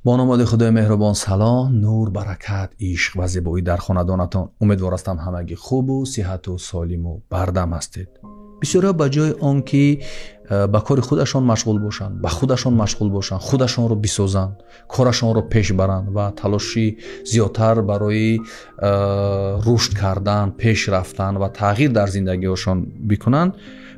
با نام خدای مهربان. سلام، نور، برکت، عشق و زیبایی در خاندانتان. امیدوار هستم همگی خوب و صحت و سالم و بردم هستید. بسیارها به جای آنکه به کار خودشان مشغول باشند، به خودشان مشغول باشند، خودشان رو بسازند، کارشان رو پیش برند و تلاشی زیادتر برای رشد کردن، پیش رفتن و تغییر در زندگیشان بکنند،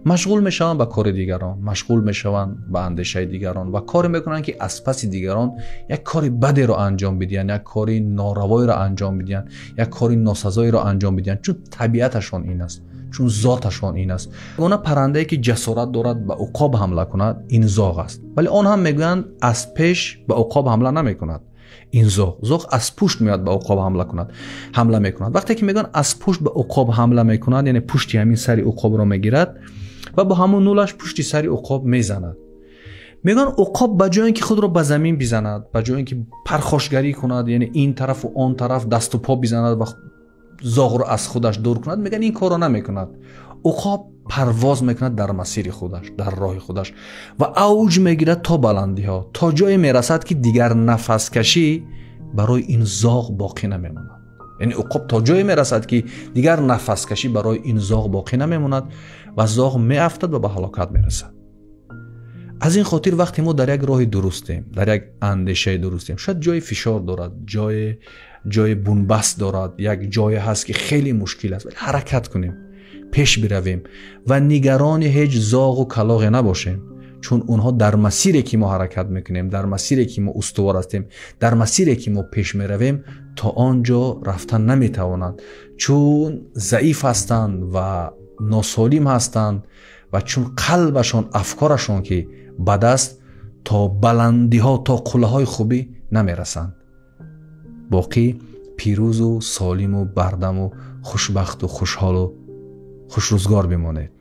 مشغول میشوند به کار دیگران، مشغول میشوند به اندیشه دیگران و کار میکنند که از پس دیگران یک کار بدی رو انجام بدین، یک کار ناروایی رو انجام بدین، یک کار ناسزایی رو انجام بدین، چون طبیعتشان این است، چون ذاتشان این است. اون پرنده که جسارت دارد به عقاب حمله کند، این زاغ است، ولی آن هم میگویند از پیش به عقاب حمله نمیکند. این زاغ از پشت میاد به عقاب حمله میکند. وقتی که میگن از پشت به عقاب حمله میکند، یعنی پشت همین سری عقاب رو میگیرد و با همون نولش پشت سری عقاب میزند. میگن عقاب به جای اینکه خود رو به زمین بزند، به جای اینکه پرخاشگری کند، یعنی این طرف و آن طرف دست و پا بزند و زاغ رو از خودش دور کند، میگن این کارو نمیکند. عقاب پرواز میکند در مسیر خودش، در راه خودش و اوج میگیرد تا بلندی ها، تا جای میرسد که دیگر نفس کشی برای این زاغ باقی نمیماند. یعنی عقاب تا جای میرسد که دیگر نفس کشی برای این زاغ باقی نمیماند و زاغ میافتد و به هلاکت میرسد. از این خاطر وقتی ما در یک راه درستیم، در یک اندیشه درستیم، شاید جای فشار دارد، جای بنبست دارد، یک جای هست که خیلی مشکل است، ولی حرکت کنیم، پیش برویم و نگران هیچ زاغ و کلاغ نباشیم، چون اونها در مسیری که ما حرکت میکنیم، در مسیری که ما استوار هستیم، در مسیری که ما پیش میرویم، تا آنجا رفتن نمیتوانند، چون ضعیف هستند و ناسالم هستند و چون قلبشان، افکارشان که بد است، تا بلندی ها، تا قله های خوبی نمیرسند. باقی پیروز و سالم و بردم و خوشبخت و خوشحال و خوش روزگار بمانید.